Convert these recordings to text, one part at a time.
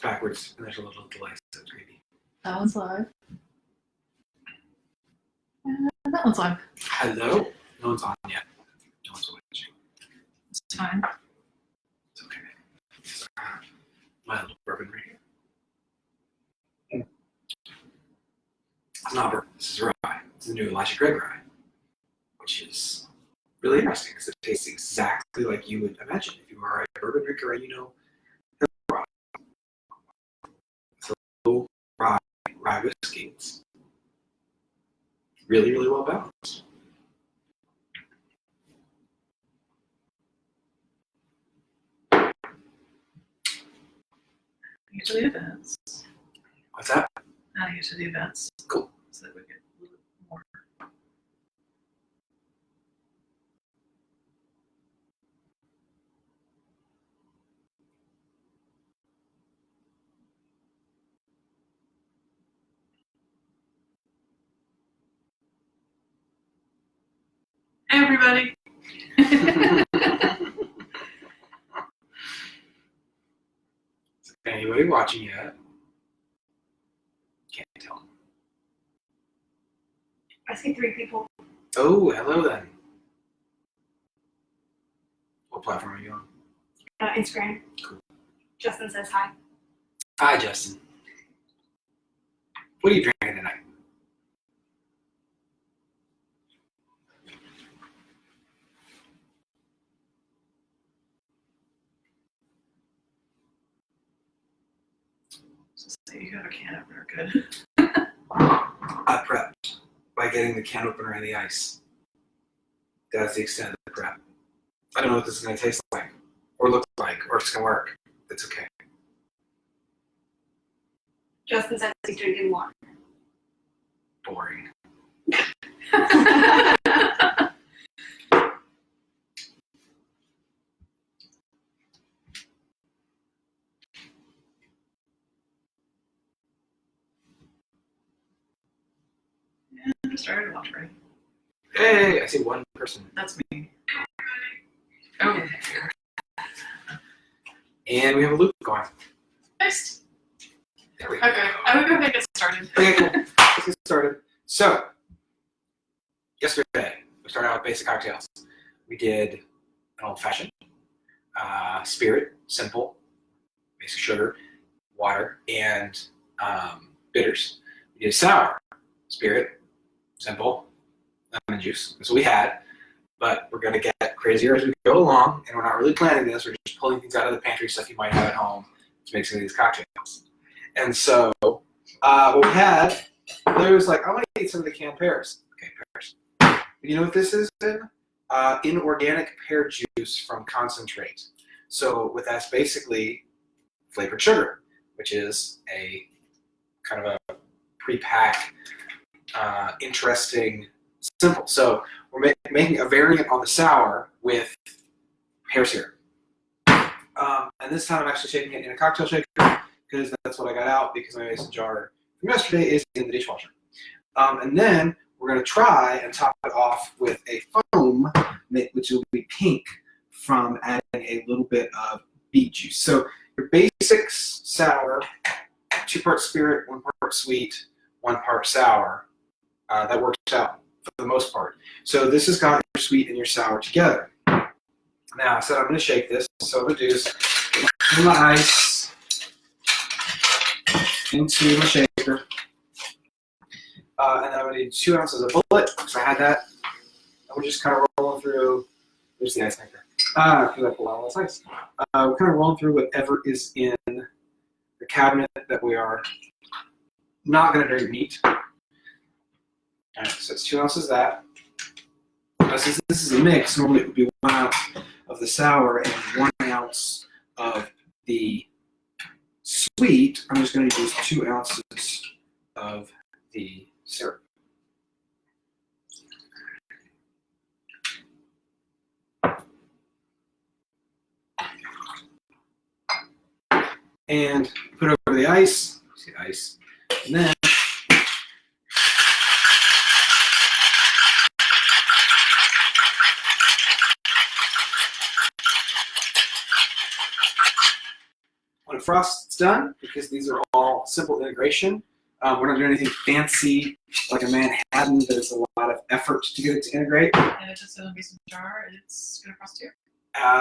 backwards, and there's a little delay, so it's creepy. That one's live. And that one's live. Hello? No one's on yet. No one's watching. It's fine. It's okay. It's my little bourbon right here. It's not bourbon. This is rye. It's the new Elijah Craig rye, which is really interesting because it tastes exactly like you would imagine if you are a bourbon drinker and you know rye. So rye whiskey. It's really, really well balanced. Get to the events. What's that? Now to get to the events. Cool. So that we get a little bit more. Hey, everybody. Anybody watching yet? Can't tell. I see 3 people. Oh, hello then. What platform are you on? Instagram. Cool. Justin says hi. Hi, Justin. What are you drinking tonight? So you got a can opener, good. I prepped by getting the can opener and the ice. That's the extent of the prep. I don't know what this is going to taste like, or look like, or if it's going to work. It's okay. Justin says he's drinking water. Boring. And I started watering. Hey, I see one person. That's me. Oh, And we have a loop going. nice. There we go. Okay, I would go ahead and get started. Okay, cool. Let's get started. So, yesterday, we started out with basic cocktails. We did an old-fashioned, spirit, simple, basic sugar, water, and bitters. We did sour, spirit, simple, lemon juice. That's what we had, but we're going to get crazier as we go along, and we're not really planning this. We're just pulling things out of the pantry, stuff you might have at home to make some of these cocktails. And so, what we had, there was like, I want to eat some of the canned pears. Okay, pears. You know what this is in? Inorganic pear juice from concentrate. So what that's basically flavored sugar, which is a kind of a pre-pack, interesting, simple. So we're making a variant on the sour with pear syrup. And this time I'm actually shaking it in a cocktail shaker because that's what I got out because my mason jar from yesterday is in the dishwasher. And then we're going to try and top it off with a foam, which will be pink from adding a little bit of beet juice. So your basics sour, 2 parts spirit, 1 part sweet, 1 part sour. That works out for the most part. So this has got your sweet and your sour together. Now, I said I'm going to shake this. So what I'm going to do is put my ice into my shaker. And then I'm going to need 2 ounces of bullet, because I had that. And we're just kind of rolling through. There's the ice maker. Because I pulled out all this ice. We're kind of rolling through whatever is in the cabinet that we are not going to drink neat. All right, so it's 2 ounces of that. Now, since this is a mix, normally it would be 1 ounce of the sour and 1 ounce of the sweet. I'm just going to use 2 ounces of the syrup. And put it over the ice. See the ice. And then frost's done because these are all simple integration. We're not doing anything fancy like a Manhattan that is a lot of effort to get it to integrate. And it's just in a mason jar, and it's gonna frost too.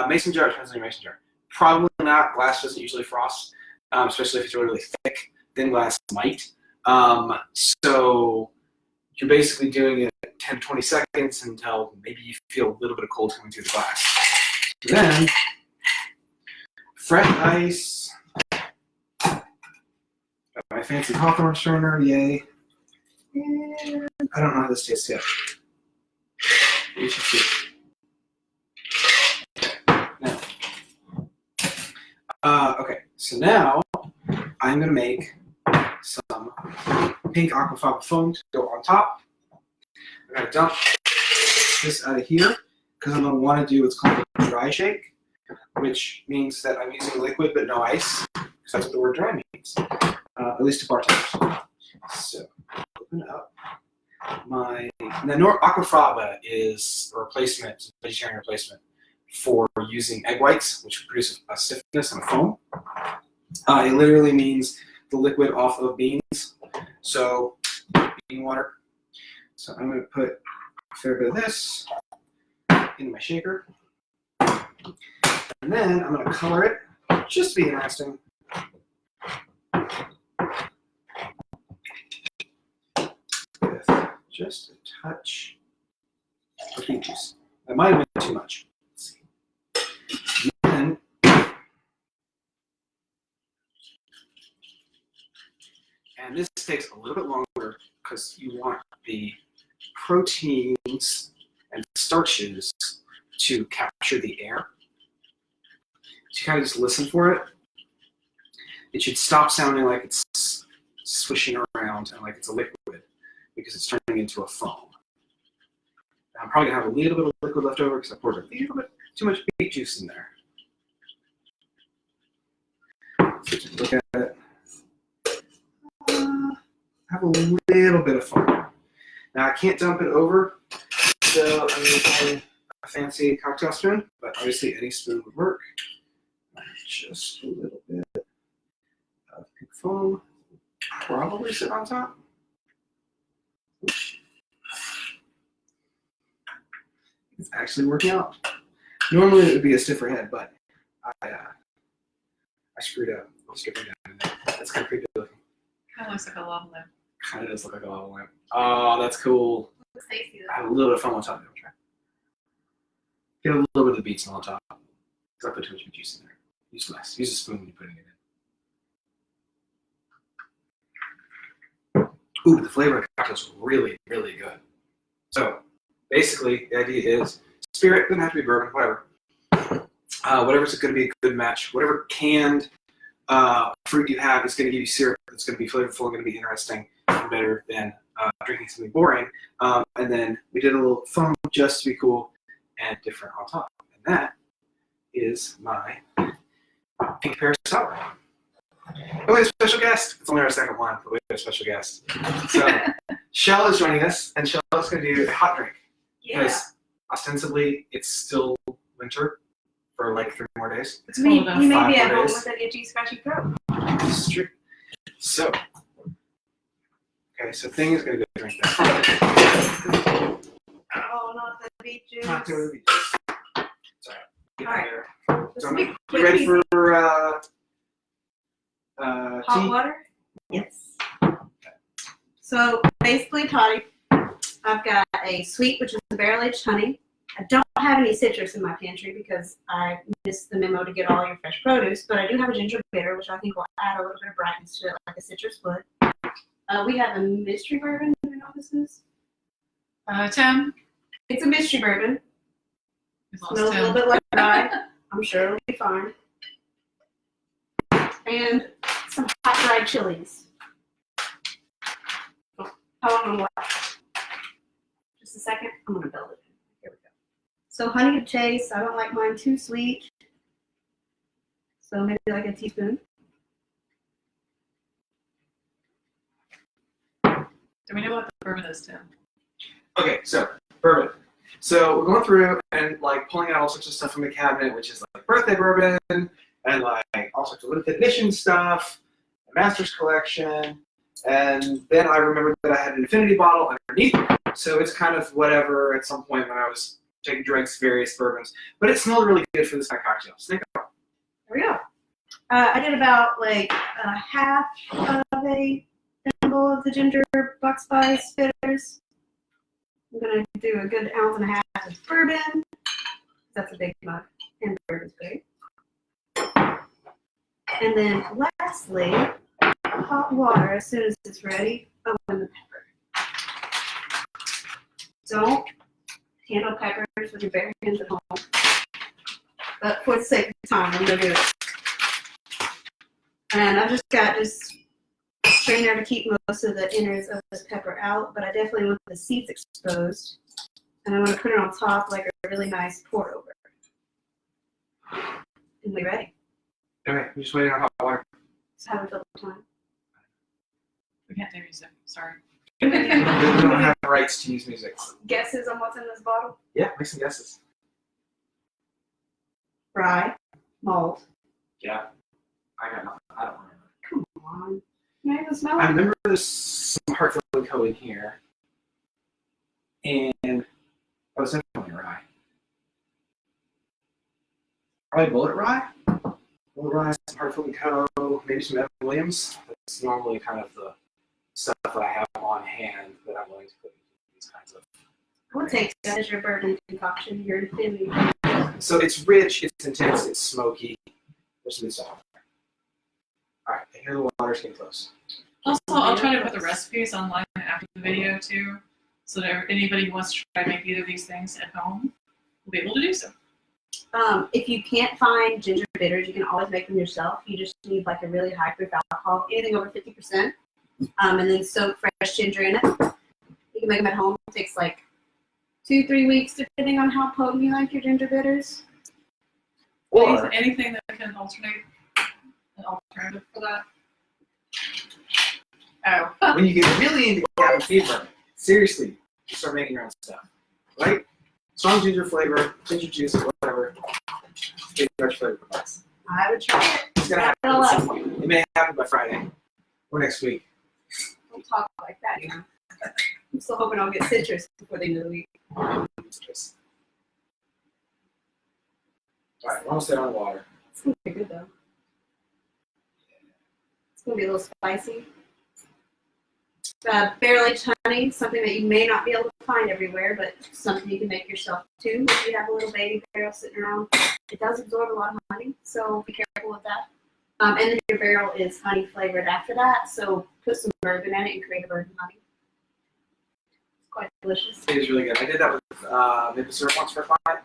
Mason jar, depends on your mason jar. Probably not. Glass doesn't usually frost, especially if it's really, really thick. Thin glass might. So you're basically doing it 10, 20 seconds until maybe you feel a little bit of cold coming through the glass. Then, fresh ice. Got my fancy hawthorn strainer, yay. And I don't know how this tastes yet. You should see. Okay, so now I'm going to make some pink aquafaba foam to go on top. I'm going to dump this out of here because I'm going to want to do what's called a dry shake, which means that I'm using liquid but no ice, because that's what the word dry means, at least to bartenders. So open up my... Now, Aquafaba is a replacement, vegetarian replacement, for using egg whites, which produce a stiffness and a foam. It literally means the liquid off of beans. So, bean water. So I'm going to put a fair bit of this in my shaker. And then I'm going to color it, just to be interesting. With just a touch of beet juice. That might have been too much. And this takes a little bit longer because you want the proteins and starches to capture the air. So you kind of just listen for it. It should stop sounding like it's swishing around and like it's a liquid because it's turning into a foam. I'm probably going to have a little bit of liquid left over because I poured a little bit too much beet juice in there. So just look at it. Have a little bit of foam. Now I can't dump it over, so I'm using a fancy cocktail spoon, but obviously any spoon would work. Just a little bit of pink foam. Probably sit on top. It's actually working out. Normally it would be a stiffer head, but I screwed up. I'll strip it down in there. That's kind of creepy looking. Kind of looks like a lava lamp. Kind of does look like a lava lamp. Oh, that's cool. Looks tasty I though. have a little bit of foam on top. Try. Get a little bit of the beets on top. Because I put too much juice in there. Use less. Use a spoon when you're putting it in. Ooh, the flavor of the cocktail is really, really good. So, basically, the idea is spirit, doesn't have to be bourbon, whatever. Whatever's going to be a good match. Whatever canned fruit you have is going to give you syrup that's going to be flavorful and going to be interesting and better than drinking something boring. And then we did a little foam just to be cool and different on top. And that is my pink pear sour. Oh, we have a special guest. It's only our second one, but we have a special guest. So Shell is joining us, and Shell is going to do a hot drink. Yeah. Because ostensibly it's still winter for like 3 more days. It's We, cold enough. you may 5 be at more home days. with an itchy, scratchy throat. This is true. So, okay, so Thing is going to go drink that. Oh, not the beet juice. Not doing the juice. Sorry. Get All right. there. This So, will be you quick, ready easy. for Hot tea? water? Yes. So basically, Toddy, I've got a sweet, which is a barrel-aged honey. I don't have any citrus in my pantry because I missed the memo to get all your fresh produce, but I do have a ginger bitter, which I think will add a little bit of brightness to it, like a citrus would. We have a mystery bourbon. Do you know what this is? Tim. It's a mystery bourbon. We've Smells lost a little Tim. bit like rye. I'm sure it'll be fine. And some hot dried chilies. Oh, hold on, what? Just a second. I'm gonna build it. Here we go. So honey to taste. I don't like mine too sweet. So maybe like a teaspoon. Do we know what the bourbon is, Tim? Okay, so bourbon. So we're going through and like pulling out all sorts of stuff from the cabinet, which is like birthday bourbon, and like all sorts of limited edition stuff, a Masters collection, and then I remembered that I had an Infinity bottle underneath. So it's kind of whatever at some point when I was taking drinks, various bourbons, but it smelled really good for this kind of cocktail. So there you go. There we go. I did about like a half of a thimble of the ginger buck spice bitters. I'm gonna do a good ounce and a half of bourbon. That's a big mug, and bourbon's big. And then lastly, hot water as soon as it's ready. Oh, and the pepper. Don't handle peppers with your bare hands at home. But for the sake of time, I'm gonna do it. And I've just got a strainer to keep most of the innards of this pepper out, but I definitely want the seeds exposed. And I'm gonna put it on top like a really nice pour over. And we're ready. Okay, we're just waiting on hot water. Just have it fill the time. We can't do music. Sorry. We don't have the rights to use music. Guesses on what's in this bottle? Yeah, make some guesses. Rye, malt. Yeah, I got nothing. I don't remember. Come on. You even smell I it? remember there's some Heartfelt Co. in here, and I was definitely rye. Probably Bullet Rye. Bullet Rye, some Heartfelt Co. Maybe some Evan Williams. That's normally kind of the stuff that I have on hand that I'm willing to put in these kinds of. What takes that as your bourbon concoction? Your infinity. So it's rich, it's intense, it's smoky. There's some good stuff on there. All right, I hear the water's getting close. Also, I'll try to put the recipes online after the video too, so that anybody who wants to try to make either of these things at home will be able to do so. If you can't find ginger bitters, you can always make them yourself. You just need like a really high proof alcohol, anything over 50%, and then soak fresh ginger in it. You can make them at home. It takes like 2-3 weeks, depending on how potent you like your ginger bitters. Or Anything that can alternate an alternative for that. Oh. when you get really into cabin fever, seriously, you start making your own stuff, right? Strong ginger flavor, ginger juice, whatever. Big fresh flavor provides. I would try it. It's gonna happen at some point. It may happen by Friday or next week. Don't talk like that, you know. I'm still hoping I'll get citrus before the end of the week. All right, we're almost there on the water. It's gonna be good though. It's gonna be a little spicy. Barrel-aged honey, something that you may not be able to find everywhere, but something you can make yourself too. If you have a little baby barrel sitting around, it does absorb a lot of honey, so be careful with that. And then your barrel is honey flavored after that, so put some bourbon in it and create a bourbon honey. It's quite delicious. It is really good. I did that with maple syrup once for a client,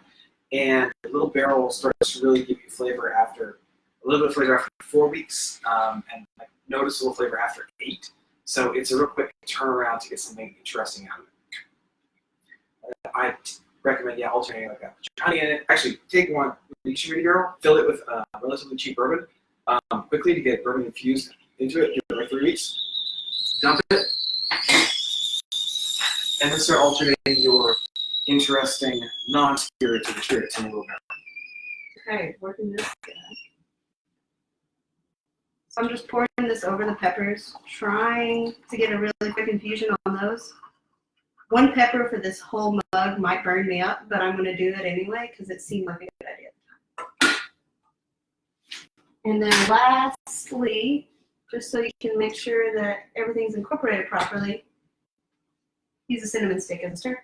and the little barrel starts to really give you flavor after a little bit of flavor after 4 weeks, and like noticeable flavor after 8. So it's a real quick turnaround to get something interesting out of it. I recommend, alternating like that. Put your honey in it. Actually, take one ready barrel, fill it with relatively cheap bourbon, quickly to get bourbon infused into it. Give it like 3 weeks. Dump it, and then start alternating your interesting non-spirits with spirits in a little bit. Okay, working this guy. So I'm just pouring this over the peppers, trying to get a really quick infusion on those. 1 pepper for this whole mug might burn me up, but I'm going to do that anyway because it seemed like a good idea. And then lastly, just so you can make sure that everything's incorporated properly, use a cinnamon stick as a stir.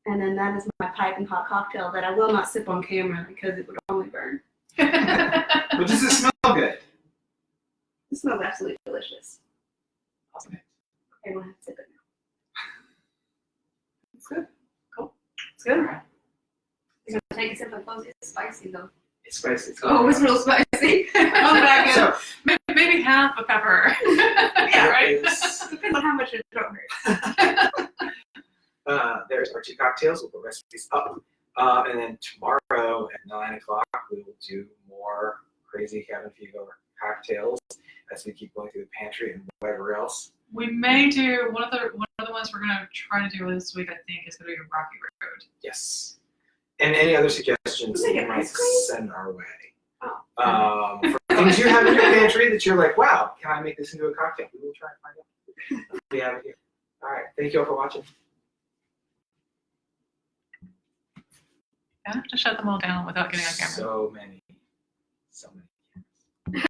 And then that is my piping hot cocktail that I will not sip on camera because it would only burn. But does it smell good? It smells absolutely delicious. Awesome. Okay, we'll have to sip it now. It's good. Cool. It's good. All right. You're going to take a sip and close it. It's spicy though. It's spicy. It's Oh, it's real spicy. Oh, back in. So, Maybe half a pepper. Yeah, right? Is, Depends on how much your throat hurts. there's our 2 cocktails. We'll put recipes up. And then tomorrow at 9 o'clock, we will do more crazy cabin fever cocktails as we keep going through the pantry and whatever else. We may do one of the ones we're gonna try to do this week. I think is gonna be Rocky Road. Yes. And any other suggestions that Make you it might ice cream? send our way. Oh. For things you have in your pantry that you're like, wow, can I make this into a cocktail? We will try and find out. We have it here. All right. Thank you all for watching. I have to shut them all down without getting on camera. So many.